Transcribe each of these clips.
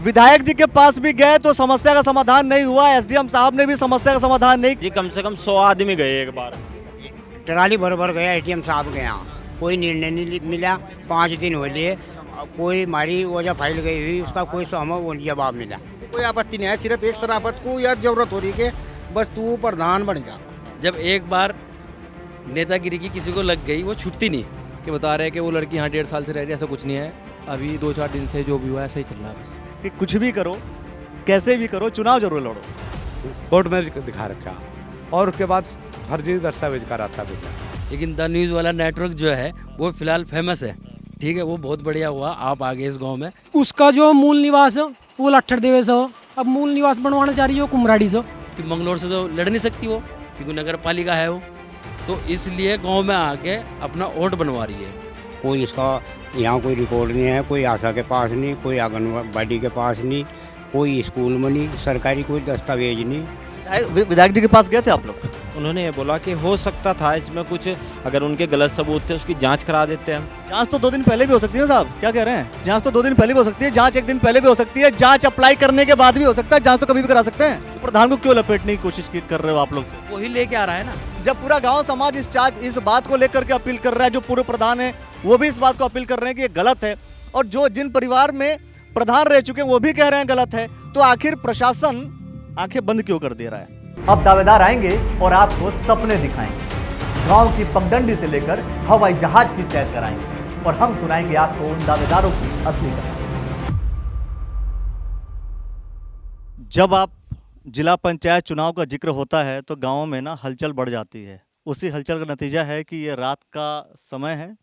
विधायक जी के पास भी गए तो समस्या का समाधान नहीं हुआ, एसडीएम साहब ने भी समस्या का समाधान नहीं। जी कम से कम 100 आदमी गए एक बार। ट्राली भर भर गया एटीएम साहब के यहाँ, कोई निर्णय नहीं मिला। 5 दिन हो लिए, कोई हमारी वजह फाइल गई हुई, उसका कोई हमें वो जवाब मिला। कोई आपत्ति नहीं है, सिर्फ एक शराफत को यह जरूरत हो रही है कि बस तू प्रधान बन जा। जब एक बार नेतागिरी की किसी को लग गई वो छूटती नहीं। कि बता रहे हैं कि वो लड़की यहाँ 1.5 साल से रह रही है, ऐसा कुछ नहीं है। अभी 2-4 दिन से जो भी हुआ है सही चल रहा है बस। कि कुछ भी करो, कैसे भी करो, चुनाव जरूर लड़ो। कोर्ट में दिखा रखा और उसके बाद फर्जी दस्तावेज का रास्ता भी था। लेकिन द न्यूज़ वाला नेटवर्क जो है वो फिलहाल फेमस है, ठीक है, वो बहुत बढ़िया हुआ। आप आगे इस गांव में उसका जो मूल निवास है वो लट्ठर देवे से हो, अब मूल निवास बनवाना चाह रही हो कुमराड़ी से। कि मंगलौर से तो लड़ नहीं सकती वो, क्योंकि नगर पालिका है वो, तो इसलिए गांव में आके अपना वोट बनवा रही है। कोई इसका यहाँ कोई रिकॉर्ड नहीं है, कोई आशा के पास नहीं, कोई आंगनबाड़ी के पास नहीं, कोई स्कूल में नहीं, सरकारी कोई दस्तावेज नहीं। विधायक जी के पास गए थे आप लोग? उन्होंने ये बोला कि हो सकता था इसमें कुछ, अगर उनके गलत सबूत थे उसकी जांच करा देते हैं। जांच तो 2 दिन पहले भी हो सकती है ना साहब, क्या कह रहे हैं? जांच तो 2 दिन पहले भी हो सकती है, जांच 1 दिन पहले भी हो सकती है, जांच अप्लाई करने के बाद भी हो सकता है, जांच तो कभी भी करा सकते हैं। तो प्रधान को क्यों लपेटने की कोशिश कर रहे हो आप लोग? वही लेके आ रहा है ना। जब पूरा गांव समाज इस बात को लेकर के अपील कर रहा है, जो पूर्व प्रधान है वो भी इस बात को अपील कर रहे हैं कि ये गलत है, और जो जिन परिवार में प्रधान रह चुके हैं वो भी कह रहे हैं गलत है, तो आखिर प्रशासन आंखें बंद क्यों कर दे रहा है? अब दावेदार आएंगे और आपको सपने दिखाएंगे, गांव की पगडंडी से लेकर हवाई जहाज की सैर कराएंगे, और हम सुनाएंगे आपको उन दावेदारों की असली कहानी। जब आप जिला पंचायत चुनाव का जिक्र होता है तो गाँव में ना हलचल बढ़ जाती है। उसी हलचल का नतीजा है कि ये रात का समय है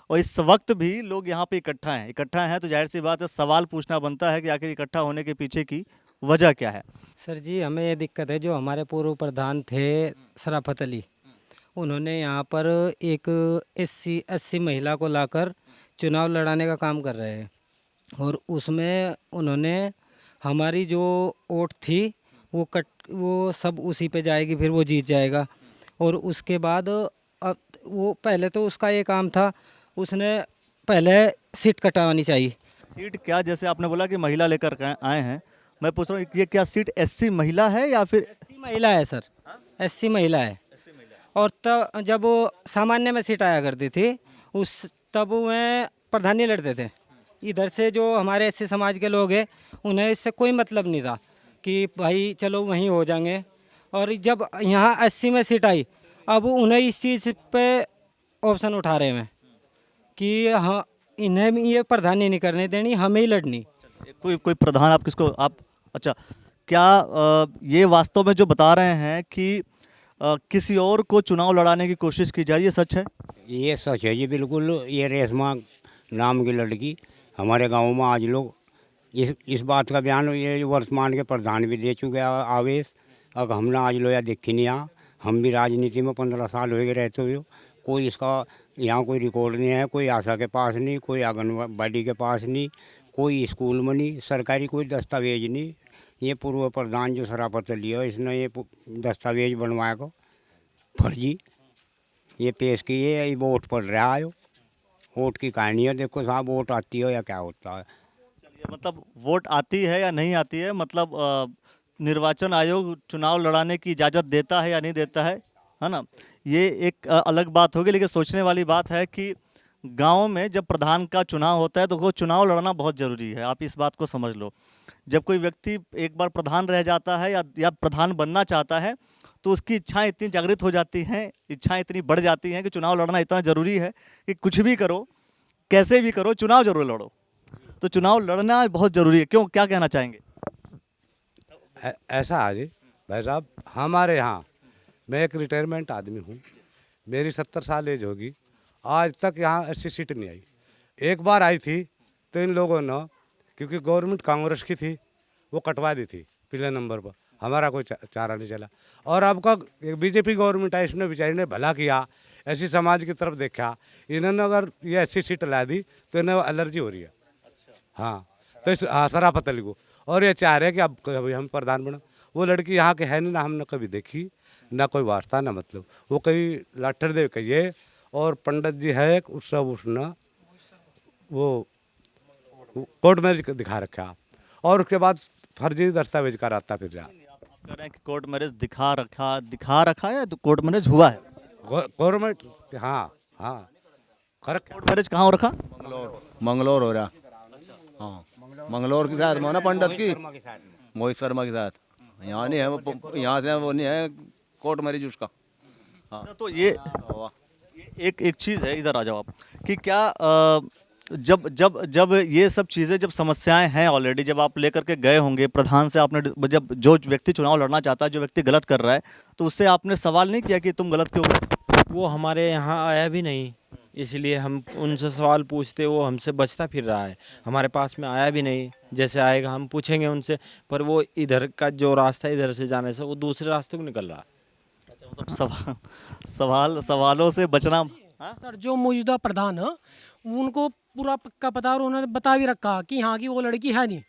और इस वक्त भी लोग यहाँ पे इकट्ठा हैं, तो जाहिर सी बात है सवाल पूछना बनता है कि आखिर इकट्ठा होने के पीछे की वजह क्या है। सर जी, हमें ये दिक्कत है, जो हमारे पूर्व प्रधान थे शराफत अली, उन्होंने यहाँ पर एक SC महिला को लाकर चुनाव लड़ाने का काम कर रहे हैं, और उसमें उन्होंने हमारी जो वोट थी वो सब उसी पे जाएगी, फिर वो जीत जाएगा। और उसके बाद अब वो पहले तो उसका ये काम था, उसने पहले सीट कटवानी चाहिए। सीट क्या, जैसे आपने बोला कि महिला लेकर आए हैं, मैं पूछ रहा हूँ ये क्या सीट SC महिला है या फिर SC महिला है सर? SC महिला है। और तब जब वो सामान्य में सीट आया करती थी तब वह प्रधानी लड़ते थे। इधर से जो हमारे SC समाज के लोग हैं उन्हें इससे कोई मतलब नहीं था कि भाई चलो वहीं हो जाएंगे। और जब यहाँ 80 में सीट आई, अब उन्हें इस चीज़ पे ऑप्शन उठा रहे हैं कि हाँ, इन्हें ये प्रधानी नहीं करने देनी, हमें ही लड़नी। कोई प्रधान आप किसको आप अच्छा, क्या ये वास्तव में जो बता रहे हैं कि किसी और को चुनाव लड़ाने की कोशिश की जा रही है, सच है? ये सच है जी, बिल्कुल। ये रेशमा नाम की लड़की हमारे गांव में आज लोग इस बात का बयान ये वर्तमान के प्रधान भी दे चुके आवेश। अब हमने आज लोया देखी नहीं, यहाँ हम भी राजनीति में 15 साल हो गए रहते हुए, कोई इसका यहाँ कोई रिकॉर्ड नहीं है, कोई आशा के पास नहीं, कोई आंगनबाड़ी के पास नहीं, कोई स्कूल में नहीं, सरकारी कोई दस्तावेज नहीं। ये पूर्व प्रधान जो शराफत लिया इसने ये दस्तावेज बनवाया को फर्जी ये पेश किए, ये वोट पड़ रहा है, वोट की कहानी है। देखो साहब, वोट आती है या क्या होता है। मतलब वोट आती है या नहीं आती है, मतलब निर्वाचन आयोग चुनाव लड़ाने की इजाज़त देता है या नहीं देता है ना, ये एक अलग बात होगी। लेकिन सोचने वाली बात है कि गांव में जब प्रधान का चुनाव होता है तो वो चुनाव लड़ना बहुत ज़रूरी है। आप इस बात को समझ लो, जब कोई व्यक्ति एक बार प्रधान रह जाता है या प्रधान बनना चाहता है तो उसकी इच्छाएं इतनी जागृत हो जाती हैं, इच्छाएं इतनी बढ़ जाती हैं कि चुनाव लड़ना इतना ज़रूरी है कि कुछ भी करो, कैसे भी करो, चुनाव जरूर लड़ो। तो चुनाव लड़ना बहुत ज़रूरी है। क्यों, क्या कहना चाहेंगे? ऐसा है जी भाई साहब, हमारे यहाँ मैं एक रिटायरमेंट आदमी हूँ, मेरी 70 साल एज होगी, आज तक यहाँ 80 सीट नहीं आई। एक बार आई थी तो इन लोगों ने, क्योंकि गवर्नमेंट कांग्रेस की थी, वो कटवा दी थी पहले नंबर पर, हमारा कोई चारा नहीं चला। और अब का बीजेपी गवर्नमेंट आई, इसने बेचारी ने भला किया, ऐसी समाज की तरफ देखा, इन्होंने अगर ये 80 सीट ला दी तो इन्हें एलर्जी हो रही है। हाँ, तो शराफत अली को, और ये चाह रहे हैं कि अब कभी हम प्रधान बनो। वो लड़की यहाँ के है नहीं, ना हमने कभी देखी, ना कोई वास्ता, ना मतलब। वो कहीं लाठर देव कहिए, और पंडित जी है उसने वो कोर्ट में दिखा रखा और उसके बाद फर्जी दस्तावेज कराता फिर रहा। आप कह रहे हैं कि कोर्ट मैरिज दिखा रखा है तो कोर्ट मैरिज हुआ है। गवर्नमेंट, हाँ हाँ, करेक्ट। कोर्ट मैरिज कहाँ हो रखा? मंगलोर हो रहा। हाँ, मंगलोर के साथ मोना पंडित की, मोहित शर्मा के साथ। यहाँ नहीं है वो, यहाँ से वो नहीं है कोर्ट मैरिज उसका। हाँ, तो ये एक चीज़ है, इधर आ जाओ आप, कि क्या जब जब जब ये सब चीज़ें, जब समस्याएं हैं ऑलरेडी, जब आप लेकर के गए होंगे प्रधान से, आपने जब जो व्यक्ति चुनाव लड़ना चाहता है, जो व्यक्ति गलत कर रहा है, तो उससे आपने सवाल नहीं किया कि तुम गलत क्यों कर? वो हमारे यहाँ आया भी नहीं, इसलिए हम उनसे सवाल पूछते, वो हमसे बचता फिर रहा है, हमारे पास में आया भी नहीं। जैसे आएगा हम पूछेंगे उनसे, पर वो इधर का जो रास्ता है इधर से जाने से वो दूसरे रास्ते को निकल रहा है। अच्छा, मतलब सवालों से बचना। हाँ? सर, जो मौजूदा प्रधान है उनको पूरा पक्का पता, और उन्होंने बता भी रखा कि यहाँ की वो लड़की है नहीं।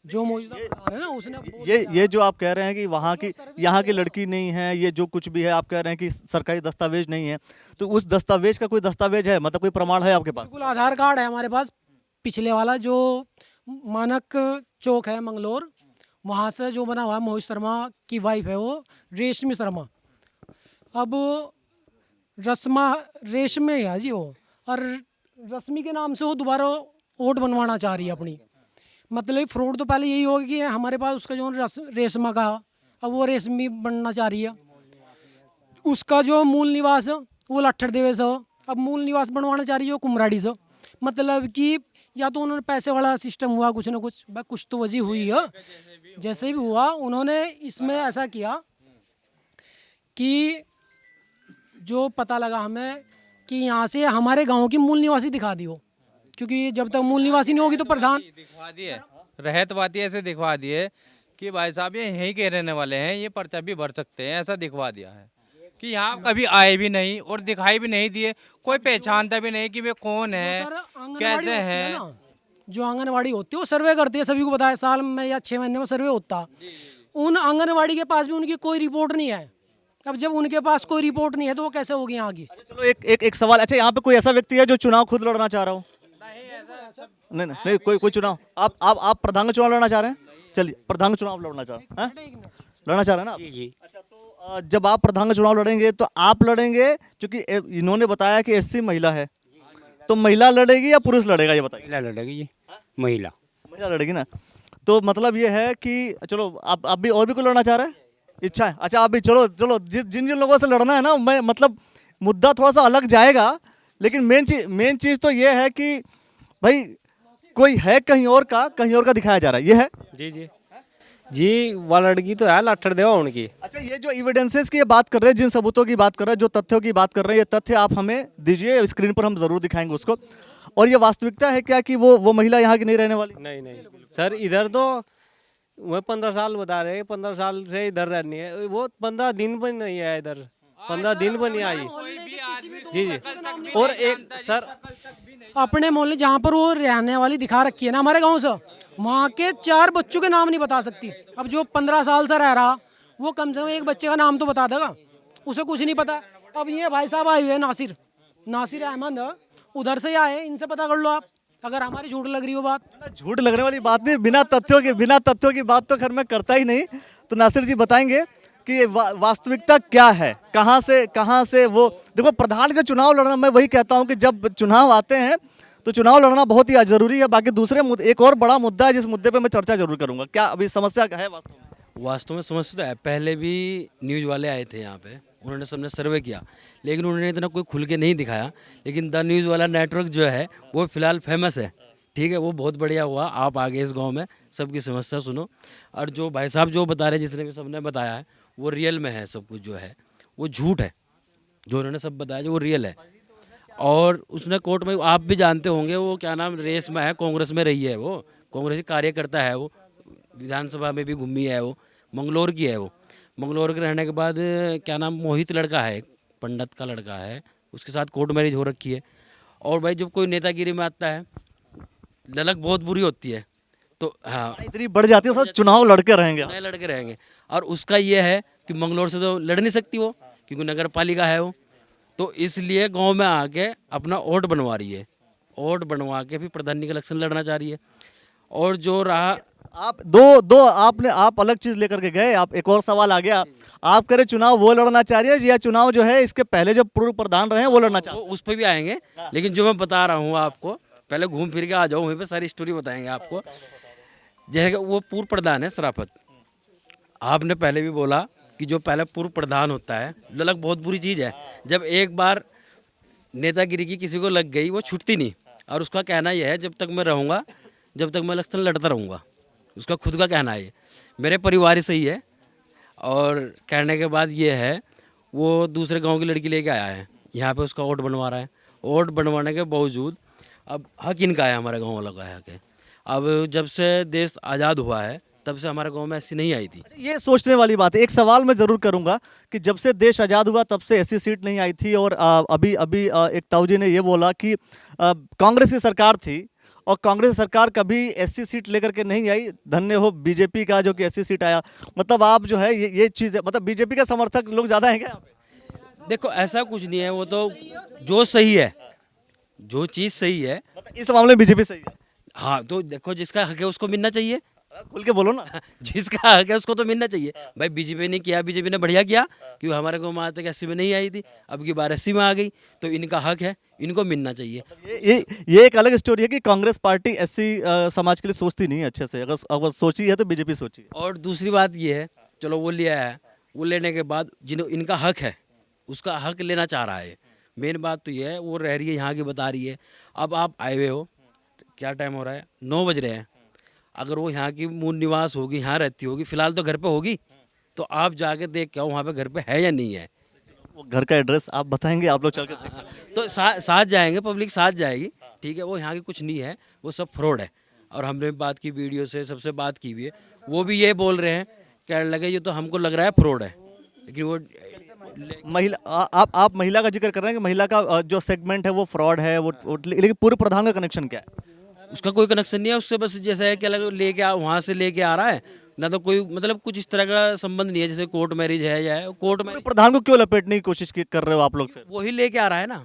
जो मौजूदा प्रधान है ना, उसने ये जो आप कह रहे हैं कि वहाँ की यहाँ की लड़की नहीं है, ये जो कुछ भी है आप कह रहे हैं कि सरकारी दस्तावेज नहीं है, तो उस दस्तावेज का कोई दस्तावेज है, मतलब कोई प्रमाण है आपके पास? बिल्कुल आधार कार्ड है हमारे पास, पिछले वाला जो मानक चौक है मंगलोर, वहाँ से जो बना हुआ है, मोहित शर्मा की वाइफ है वो रेशमी शर्मा। अब रेशमी है जी वो, और रश्मि के नाम से वो दोबारा वोट बनवाना चाह रही है अपनी। मतलब फ्रॉड तो पहले यही होगा कि हमारे पास उसका जो रेशमा का, अब वो रेशमी बनना चाह रही है। उसका जो मूल निवास है वो लट्ठर देवे से, अब मूल निवास बनवाना चाह रही है कुमराड़ी से। मतलब कि या तो उन्होंने पैसे वाला सिस्टम हुआ, कुछ ना कुछ तो वजह हुई है। जैसे भी हुआ, उन्होंने इसमें ऐसा किया कि जो पता लगा हमें कि यहाँ से हमारे गांव की मूल निवासी दिखा दी हो, क्योंकि जब तक मूल निवासी नहीं होगी तो प्रधान दिखवा दिए, रहत वाती ऐसे दिखवा दिए कि भाई साहब ये यहीं के रहने वाले हैं, ये पर्चा भी भर सकते हैं, ऐसा दिखवा दिया है कि यहाँ कभी आए भी नहीं और दिखाई भी नहीं दिए, कोई पहचानता भी नहीं कि वे कौन है, कैसे हैं। जो आंगनवाड़ी होती है वो सर्वे करती है, सभी को बताया, साल में या 6 महीने में सर्वे होता। उन आंगनवाड़ी के पास भी उनकी कोई रिपोर्ट नहीं है। अब जब उनके पास कोई रिपोर्ट नहीं है तो वो कैसे होगी यहाँ की? चलो एक सवाल, अच्छा यहाँ पे कोई ऐसा व्यक्ति है जो चुनाव खुद लड़ना चाह रहा हो? नहीं, कोई चुनाव आप प्रधान का चुनाव लड़ना चाह रहे हैं? चलिए, प्रधान का चुनाव लड़ना चाह रहे हैं, लड़ना चाह रहे हैं ना? जी। अच्छा, तो जब आप प्रधान का चुनाव लड़ेंगे तो आप लड़ेंगे, क्योंकि इन्होंने बताया कि SC महिला है, तो महिला लड़ेगी या पुरुष लड़ेगा, ये बताइए। महिला लड़ेगी जी, महिला लड़ेगी ना? तो मतलब ये है कि चलो आप भी और भी कोई लड़ना चाह रहे हैं, इच्छा है? अच्छा, आप भी चलो जिन लोगों से लड़ना है ना, मैं मतलब मुद्दा थोड़ा सा अलग जाएगा, लेकिन मेन चीज तो ये है कि भाई कोई है कहीं और का दिखाया जा रहा है, ये है। जी वो लड़की तो है लट्ठर देवा उनकी। अच्छा, ये जो एविडेंसेस की ये बात कर रहे हैं, जिन सबूतों की बात कर रहे हैं, जो तथ्यों की बात कर रहे हैं, ये तथ्य आप हमें दीजिए, स्क्रीन पर हम जरूर दिखाएंगे उसको। और ये वास्तविकता है क्या कि वो महिला यहाँ की नहीं रहने वाली? नहीं सर, इधर तो वह 15 साल बता रहे हैं, 15 साल से इधर रहनी है, वो 15 दिन पर नहीं है इधर, 15 दिन पर नहीं आई। जी। और एक सर, अपने मोहल्ले जहाँ पर वो रहने वाली दिखा रखी है ना हमारे गांव से, वहाँ के 4 बच्चों के नाम नहीं बता सकती। अब जो 15 साल से रह रहा, वो कम से कम एक बच्चे का नाम तो बता देगा, उसे कुछ नहीं पता। अब ये भाई साहब आए हुए हैं, नासिर अहमद, उधर से आए, इनसे पता कर लो आप, अगर हमारी झूठ लग रही हो बात। झूठ लगने वाली बात नहीं, बिना तथ्यों की बात तो खैर मैं करता ही नहीं। तो नासिर जी बताएंगे कि वास्तविकता क्या है, कहाँ से वो देखो, प्रधान का चुनाव लड़ना, मैं वही कहता हूँ कि जब चुनाव आते हैं तो चुनाव लड़ना बहुत ही जरूरी है। बाकी दूसरे एक और बड़ा मुद्दा है, जिस मुद्दे पे मैं चर्चा जरूर करूंगा। क्या अभी समस्या है वास्तव में समस्या तो है। पहले भी न्यूज़ वाले आए थे यहाँ पे, उन्होंने सबने सर्वे किया, लेकिन उन्होंने इतना कोई खुल के नहीं दिखाया। लेकिन द न्यूज़ वाला नेटवर्क जो है वो फिलहाल फेमस है, ठीक है, वो बहुत बढ़िया हुआ। आप आगे इस गांव में सबकी समस्या सुनो, और जो भाई साहब जो बता रहे, जिसने भी सबने बताया है, वो रियल में है। सब कुछ जो है वो झूठ है, जो उन्होंने सब बताया जो वो रियल है। और उसने कोर्ट में, आप भी जानते होंगे, वो क्या नाम रेस में है, कांग्रेस में रही है, वो कांग्रेस की कार्यकर्ता है, वो विधानसभा में भी घूमी है, वो मंगलोर की है। वो मंगलोर के रहने के बाद क्या नाम मोहित लड़का है, पंडित का लड़का है, उसके साथ कोर्ट मैरिज हो रखी है। और भाई जब कोई नेतागिरी में आता है, ललक बहुत बुरी होती है, तो हाँ इतनी बढ़ जाती है, चुनाव लड़के रहेंगे। और उसका ये है कि मंगलोर से तो लड़ नहीं सकती वो, क्योंकि नगर पालिका है वो, तो इसलिए गांव में आके अपना वोट बनवा रही है, वोट बनवा के फिर प्रधानी का इलेक्शन लड़ना चाह रही है। और जो रहा आप दो आप अलग चीज लेकर के गए। आप एक और सवाल आ गया, आप कह रहे चुनाव वो लड़ना चाह रही है या चुनाव जो है इसके पहले जो पूर्व प्रधान रहे हैं वो लड़ना चाह रहे उस पर भी आएंगे, लेकिन जो मैं बता रहा हूँ आपको, पहले घूम फिर के आ जाओ, वहीं पे सारी स्टोरी बताएंगे आपको। जैसे वो पूर्व प्रधान है शराफत, आपने पहले भी बोला कि जो पहले पूर्व प्रधान होता है ललक बहुत बुरी चीज़ है। जब एक बार नेतागिरी की किसी को लग गई वो छूटती नहीं, और उसका कहना यह है जब तक मैं रहूँगा, जब तक मैं इलेक्शन लड़ता रहूँगा, उसका खुद का कहना है। मेरे परिवार से ही है, और कहने के बाद ये है वो दूसरे गांव की लड़की लेके आया है, यहाँ पे उसका वोट बनवा रहा है। वोट बनवाने के बावजूद अब हक इनका है, हमारे गांव वालों का हक है। अब जब से देश आज़ाद हुआ है तब से हमारे गांव में ऐसी नहीं आई थी। ये सोचने वाली बात है। एक सवाल मैं जरूर करूंगा कि जब से देश आज़ाद हुआ तब से ऐसी सीट नहीं आई थी, और अभी एक ताऊजी ने ये बोला कि कांग्रेस की सरकार थी और कांग्रेस सरकार कभी ऐसी सीट लेकर के नहीं आई। धन्य हो बीजेपी का जो कि ऐसी सीट आया। मतलब आप जो है ये चीज़ है, मतलब बीजेपी का समर्थक लोग ज़्यादा हैं क्या यहाँ पे? देखो ऐसा कुछ नहीं है, वो तो जो सही है, जो चीज़ सही है, मतलब इस मामले में बीजेपी सही है। हाँ तो देखो जिसका हक है उसको मिलना चाहिए। खुल के बोलो ना। जिसका हक है उसको तो मिलना चाहिए। भाई बीजेपी ने किया, बीजेपी ने बढ़िया किया, क्योंकि हमारे को वहाँ तक 80 में नहीं आई थी, अब की बार 80 में आ गई, तो इनका हक है, इनको मिलना चाहिए। ये एक अलग स्टोरी है कि कांग्रेस पार्टी ऐसी समाज के लिए सोचती नहीं है अच्छे से। अगर सोची है तो बीजेपी सोची है। और दूसरी बात ये है, चलो वो लिया है, वो लेने के बाद जिन्हों इनका हक है उसका हक लेना चाह रहा है। मेन बात तो ये है, वो रह रही है यहाँ की बता रही है। अब आप आए हुए हो, क्या टाइम हो रहा है, 9 बज रहे हैं। अगर वो यहाँ की मूल निवास होगी, यहाँ रहती होगी, फिलहाल तो घर पे होगी, तो आप जाके देख के आओ वहाँ पे घर पे है या नहीं है। वो घर का एड्रेस आप बताएंगे, आप लोग चल के देखेंगे। तो साथ जाएंगे, पब्लिक साथ जाएगी, ठीक है। वो यहाँ की कुछ नहीं है, वो सब फ्रॉड है। और हमने बात की, वीडियो से सबसे बात की हुई है, वो भी ये बोल रहे हैं, कहने लगे ये तो हमको लग रहा है फ्रॉड है, लेकिन वो महिला आप महिला का जिक्र कर रहे हैं कि महिला का जो सेगमेंट है वो फ्रॉड है, लेकिन पूर्व प्रधान का कनेक्शन क्या है? उसका कोई कनेक्शन नहीं है उससे, बस जैसा है कि लेके वहाँ से लेके आ रहा है ना, तो कोई मतलब कुछ इस तरह का संबंध नहीं है। जैसे कोर्ट मैरिज है या कोर्ट मैरिज, प्रधान को क्यों लपेटने की कोशिश कर रहे हो आप लोग? फिर वही लेके आ रहा है ना,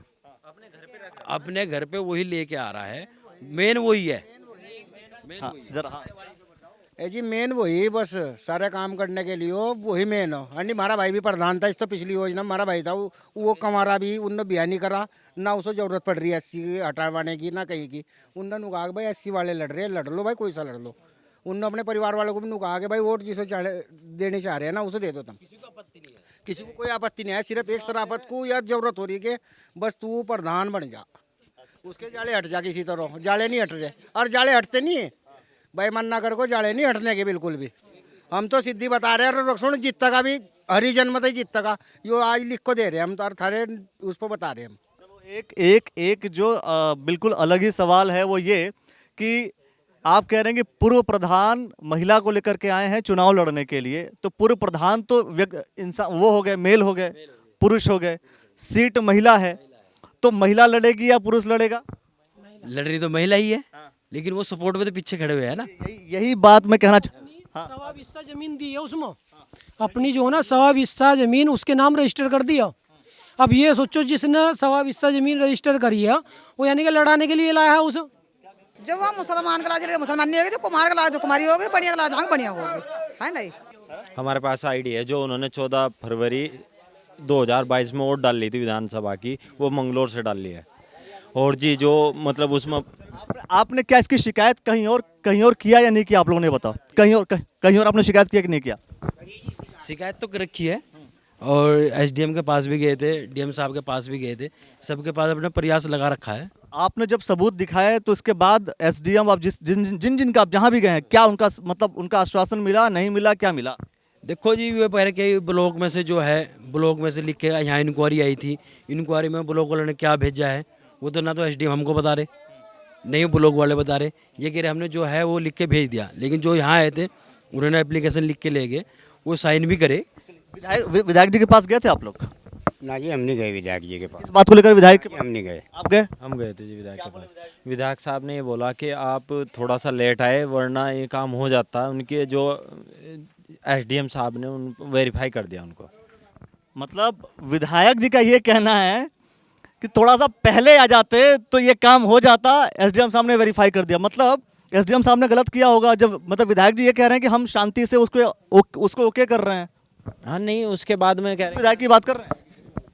अपने घर पे वही लेके आ रहा है। मेन वही है, जी मेन वही, बस सारे काम करने के लिए वही मेन हो। हाँ हमारा भाई भी प्रधान था, इस तो पिछली योजना हमारा भाई था, वो कमारा भी उनने बयान नहीं करा ना, उसे जरूरत पड़ रही है 80 हटाने की ना कहीं की। उन्होंने कहा भाई 80 वाले लड़ रहे हैं, लड़ लो भाई, कोई सा लड़ लो। उन्होंने अपने परिवार वालों को भी कहा कि भाई वोट जिसे देने चाह रहे हैं ना उसे दे दो तुम। किसी को कोई आपत्ति नहीं है, सिर्फ एक शराफत को यह जरूरत हो रही है कि बस तू प्रधान बन जा, उसके जाले हट जा किसी तरह। जाले नहीं हट रहे, और जाले हटते नहीं है भाई, मन ना कर को जाले नहीं हटने के बिल्कुल भी। हम तो सीधी बता रहे हैं, सुन जितना का भी हरिजन मत जितना का यो आज लिख को दे रहे हैं हम, तो थारे उस पर बता रहे हैं हम। एक जो बिल्कुल अलग ही सवाल है वो ये कि आप कह रहे हैं कि पूर्व प्रधान महिला को लेकर के आए हैं चुनाव लड़ने के लिए, तो पूर्व प्रधान तो इंसान वो हो गए, मेल हो गए, पुरुष हो गए, सीट महिला है, तो महिला लड़ेगी या पुरुष लड़ेगा? लड़ रही तो महिला ही है, लेकिन वो सपोर्ट में तो पीछे खड़े हुए हैं ना। यही बात मैं कहना सवा हिस्सा जमीन दी है उसमें, अपनी जो है ना सवा हिस्सा जमीन उसके नाम रजिस्टर कर दिया। अब ये सोचो जिसने सवा हिस्सा जमीन रजिस्टर करी है वो यानी कि लड़ाने के लिए लाया है उसे। जब वहाँ मुसलमान का लाज मुसलमान नहीं होगी, जो कुमार का लाज जो कुमारी होगी, बढ़िया का लाज बढ़िया होगी, है नहीं। हमारे पास आईडी है जो उन्होंने 14 फरवरी 2022 में वोट डाल ली थी विधानसभा की, वो मंगलोर से डाल ली है। और जी जो मतलब उसमें आपने क्या इसकी शिकायत कहीं और किया या नहीं किया, आप लोगों ने बताओ? कहीं और आपने शिकायत किया कि नहीं किया? शिकायत तो रखी है, और एसडीएम के पास भी गए थे, डीएम साहब के पास भी गए थे, सबके पास अपना प्रयास लगा रखा है। आपने जब सबूत दिखाए तो इसके बाद एसडीएम आप जिन का आप जहाँ भी गए हैं, क्या उनका मतलब उनका आश्वासन मिला, नहीं मिला, क्या मिला? देखो जी, ये पहले के ब्लॉक में से जो है, ब्लॉक में से लिख के यहाँ इंक्वायरी आई थी, इंक्वायरी में ब्लॉक वालों ने क्या भेजा है वो तो ना तो एसडीएम हमको बता रहे, नहीं ब्लॉक वाले बता रहे। ये कह रहे हमने जो है वो लिख के भेज दिया, लेकिन जो यहाँ आए थे उन्होंने एप्लीकेशन लिख के ले गए, वो साइन भी करे। विधायक जी के पास गए थे आप लोग? ना जी हम नहीं गए विधायक जी के पास। इस बात को लेकर विधायक हम नहीं गए। आप गए? हम गए थे जी विधायक के पास। विधायक साहब ने ये बोला कि आप थोड़ा सा लेट आए वरना ये काम हो जाता। उनके जो एसडीएम साहब ने उन वेरीफाई कर दिया उनको। मतलब विधायक जी का ये कहना है कि थोड़ा सा पहले आ जाते तो ये काम हो जाता, एसडीएम साहब ने वेरीफाई कर दिया। मतलब एसडीएम साहब ने गलत किया होगा जब मतलब विधायक जी ये कह रहे हैं कि हम शांति से उसको ओके कर रहे हैं। हाँ नहीं, उसके बाद में कह रहे विधायक की बात कर रहे हैं।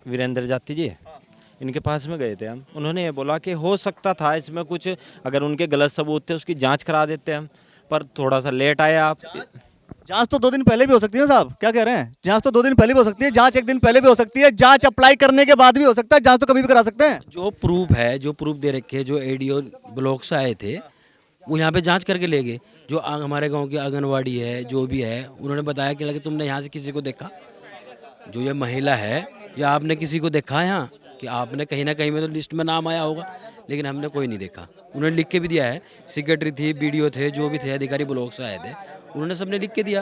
वीरेंद्र जाती जी, इनके पास में गए थे हम, उन्होंने ये बोला कि हो सकता था इसमें कुछ, अगर उनके गलत सबूत थे उसकी जांच करा देते हम, पर थोड़ा सा लेट आए आप। जांच तो 2 दिन पहले भी हो सकती है ना साहब, क्या कह रहे हैं? जांच तो 2 दिन पहले भी हो सकती है, जांच 1 दिन पहले भी हो सकती है, जांच अप्लाई करने के बाद भी हो सकता है, जांच तो कभी भी करा सकते हैं। जो प्रूफ दे रखे, जो एडीओ ब्लॉक से आए थे वो यहाँ पे जांच करके ले गए। जो हमारे गांव की आंगनवाड़ी है, जो भी है, उन्होंने बताया कि लगे तुमने यहाँ से किसी को देखा, जो ये महिला है, या आपने किसी को देखा यहाँ कि आपने कहीं ना कहीं में तो लिस्ट में नाम आया होगा, लेकिन हमने कोई नहीं देखा। उन्होंने लिख के भी दिया है, सेक्रेटरी थी, बीडीओ थे, जो भी थे अधिकारी ब्लॉक से आए थे, उन्होंने सबने लिख के दिया।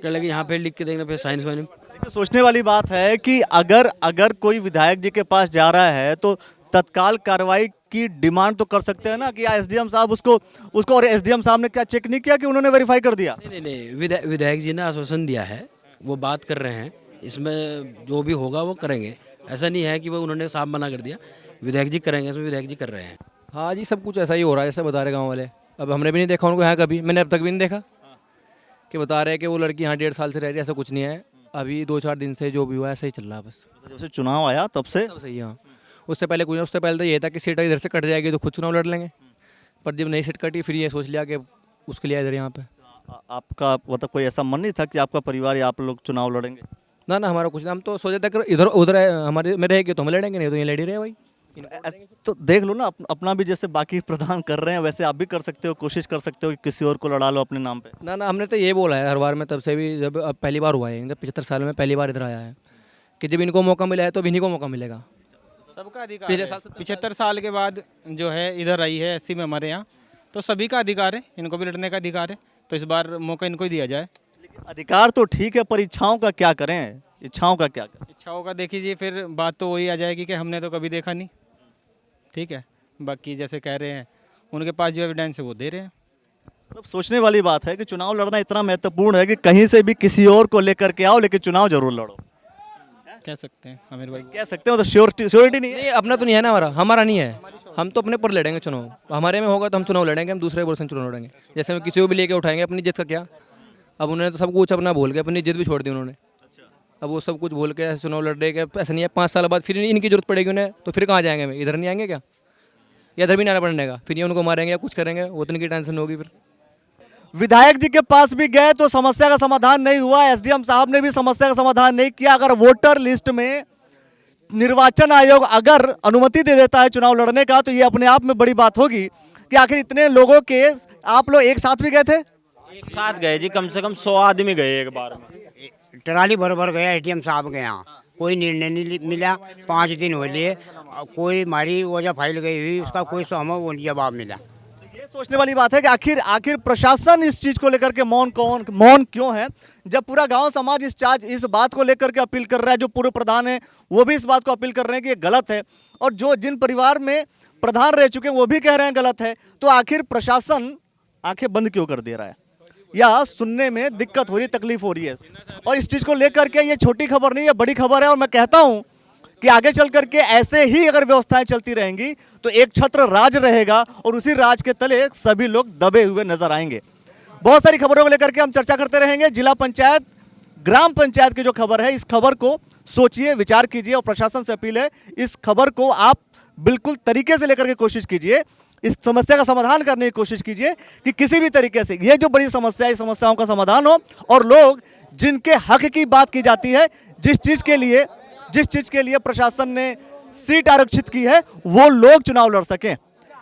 क्या लगे यहाँ पे लिख के देखना, फिर साइंस वाइन। सोचने वाली बात है कि अगर कोई विधायक जी के पास जा रहा है तो तत्काल कार्रवाई की डिमांड तो कर सकते हैं ना कि एसडीएम साहब उसको और एसडीएम साहब ने क्या चेक नहीं किया कि उन्होंने वेरीफाई कर दिया? नहीं, विधायक जी ने आश्वासन दिया है, वो बात कर रहे हैं, इसमें जो भी होगा वो करेंगे। ऐसा नहीं है कि वो उन्होंने साफ मना कर दिया, विधायक जी करेंगे, इसमें विधायक जी कर रहे हैं। हाँ जी, सब कुछ ऐसा ही हो रहा है जैसे बता रहे गाँव वाले। अब हमने भी नहीं देखा उनको यहाँ कभी, मैंने अब तक भी नहीं देखा कि बता रहे हैं कि वो लड़की यहाँ 1.5 साल से रह रही है, ऐसा कुछ नहीं है। अभी 2-4 दिन से जो भी हुआ ऐसा ही चल रहा है बस। जब से चुनाव आया तब से सब सही है। हाँ, उससे पहले तो ये था कि सीट इधर से कट जाएगी तो खुद चुनाव लड़ लेंगे, पर जब नई सीट कटी फिर ये सोच लिया कि उसके लिए इधर यहाँ पे। आपका मतलब कोई ऐसा मन नहीं था कि आपका परिवार या आप लोग चुनाव लड़ेंगे? ना हमारा कुछ, हम तो सोचे थे इधर उधर हमारे में रहेगी तो हम लड़ेंगे, नहीं तो ये लड़ी रहे भाई। तो देख लो ना, अपना भी जैसे बाकी प्रधान कर रहे हैं वैसे आप भी कर सकते हो, कोशिश कर सकते हो कि किसी और को लड़ा लो अपने नाम पे। ना हमने तो ये बोला है हर बार में, तब से भी जब अब पहली बार हुआ है, जब 75 साल में पहली बार इधर आया है कि जब इनको मौका मिला है तो इन्हीं को मौका मिलेगा। सबका अधिकार है। 75 साल के बाद जो है इधर आई है 80 में हमारे यहाँ, तो सभी का अधिकार है, इनको भी लड़ने का अधिकार है, तो इस बार मौका इनको ही दिया जाए। अधिकार तो ठीक है, पर इच्छाओं का क्या करें? इच्छाओं का क्या करें? इच्छाओं का देखिए फिर बात तो वही आ जाएगी कि हमने तो कभी देखा नहीं, ठीक है। बाकी जैसे कह रहे हैं उनके पास जो एविडेंस है वो दे रहे हैं। मतलब सोचने वाली बात है कि चुनाव लड़ना इतना महत्वपूर्ण है कि कहीं से भी किसी और को लेकर के आओ, लेकिन चुनाव जरूर लड़ो। कह सकते हैं आमिर भाई, कह सकते हो, तो श्योरिटी नहीं है। नहीं, अपना तो नहीं है ना, हमारा नहीं है, हम तो अपने पर लड़ेंगे चुनाव। हमारे में होगा तो हम चुनाव लड़ेंगे, हम दूसरे पर्सन चुनाव लड़ेंगे। जैसे हम किसी को भी लेके उठाएंगे, अपनी जिद का क्या। अब उन्होंने तो सब कुछ अपना भूल के अपनी जिद भी छोड़ दी उन्होंने। अब वो सब कुछ भूल के ऐसे चुनाव लड़ रहे हैं। ऐसा नहीं है 5 साल बाद फिर इनकी जरूरत पड़ेगी उन्हें, तो फिर कहाँ जाएंगे? इधर नहीं आएंगे क्या, या इधर भी नहीं आना पड़ने का? फिर ये उनको मारेंगे या कुछ करेंगे, वो तो इनकी टेंशन होगी। फिर विधायक जी के पास भी गए तो समस्या का समाधान नहीं हुआ, एसडीएम साहब ने भी समस्या का समाधान नहीं किया। अगर वोटर लिस्ट में निर्वाचन आयोग अगर अनुमति दे देता है चुनाव लड़ने का, तो ये अपने आप में बड़ी बात होगी कि आखिर इतने लोगों के, आप लोग एक साथ भी गए थे? एक साथ गए जी, कम से कम 100 आदमी गए एक बार में। ट्राली भर गया एसडीएम साहब के यहाँ, कोई निर्णय नहीं मिला। 5 दिन हो लिए, कोई हमारी वजह फाइल गई हुई, उसका कोई वो जवाब मिला। ये सोचने वाली बात है कि आखिर प्रशासन इस चीज को लेकर के मौन क्यों है, जब पूरा गांव समाज इस बात को लेकर के अपील कर रहा है। जो पूर्व प्रधान है वो भी इस बात को अपील कर रहे हैं कि ये गलत है, और जो जिन परिवार में प्रधान रह चुके हैं वो भी कह रहे हैं गलत है। तो आखिर प्रशासन आंखें बंद क्यों कर दे रहा है, या सुनने में दिक्कत हो रही है, तकलीफ हो रही है? और इस चीज को लेकर के ये छोटी खबर नहीं है, बड़ी खबर है। और मैं कहता हूं कि आगे चल करके ऐसे ही अगर व्यवस्थाएं चलती रहेंगी तो एक छत्र राज रहेगा, और उसी राज के तले सभी लोग दबे हुए नजर आएंगे। बहुत सारी खबरों को लेकर के हम चर्चा करते रहेंगे। जिला पंचायत, ग्राम पंचायत की जो खबर है, इस खबर को सोचिए, विचार कीजिए, और प्रशासन से अपील है इस खबर को आप बिल्कुल तरीके से लेकर के कोशिश कीजिए, इस समस्या का समाधान करने की कोशिश कीजिए कि किसी भी तरीके से ये जो बड़ी समस्या है, इस समस्याओं का समाधान हो, और लोग जिनके हक की बात की जाती है, जिस चीज के लिए प्रशासन ने सीट आरक्षित की है, वो लोग चुनाव लड़ सकें।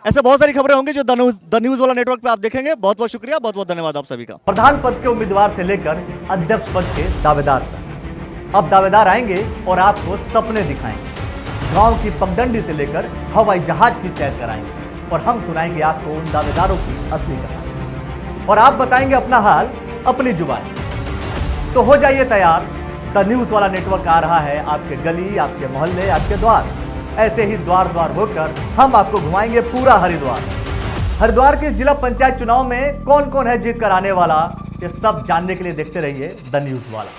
ऐसे बहुत सारी खबरें होंगी जो द न्यूज वाला नेटवर्क पे आप देखेंगे। बहुत बहुत शुक्रिया, बहुत बहुत धन्यवाद आप सभी का। प्रधान पद के उम्मीदवार से लेकर अध्यक्ष पद के दावेदार तक, अब दावेदार आएंगे और आपको सपने दिखाएंगे। गांव की पगडंडी से लेकर हवाई जहाज की सैर कराएंगे, और हम सुनाएंगे आपको उन दावेदारों की असली कहानी, और आप बताएंगे अपना हाल अपनी जुबानी। तो हो जाइए तैयार, द न्यूज वाला नेटवर्क आ रहा है आपके गली, आपके मोहल्ले, आपके द्वार। ऐसे ही द्वार द्वार होकर हम आपको घुमाएंगे पूरा हरिद्वार। हरिद्वार के जिला पंचायत चुनाव में कौन कौन है जीत कर आने वाला, ये सब जानने के लिए देखते रहिए द न्यूज वाला।